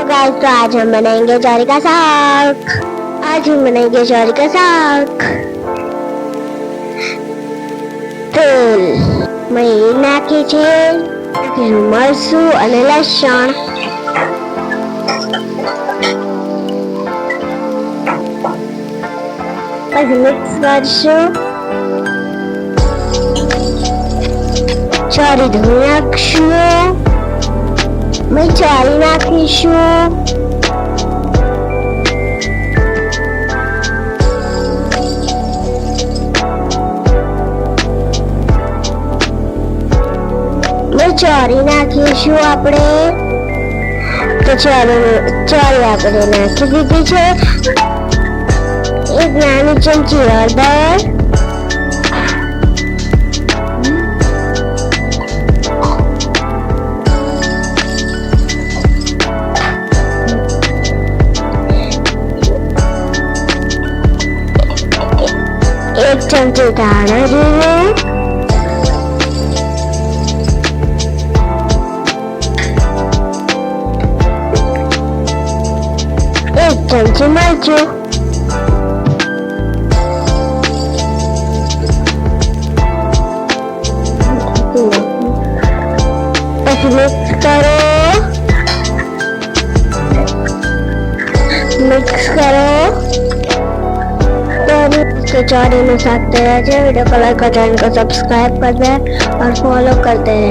Guys, तो आज हम बनाएंगे ज्वारी का साग। आज हम बनाएंगे ज्वारी का साग। तेल मैं नाखी છે, નાખીશું મરચું અને લસણ। પછી મિક્સ કરશું। જ્વારી ધોઈ નાખશું। मैं ज्वारी નાખીશું। ज्वारी નાખીશું આપણે। તો જ્વારી આપણે નાખી દીધી છે। એક નાની ચમચી હળદર, एक चमची धाણા જીરું, एक चमची मरचું, પછી મિક્સ કરો। तो ज्वारी में साग तैयार है। वीडियो को लाइक और चैनल को सब्सक्राइब कर दें और फॉलो कर दें।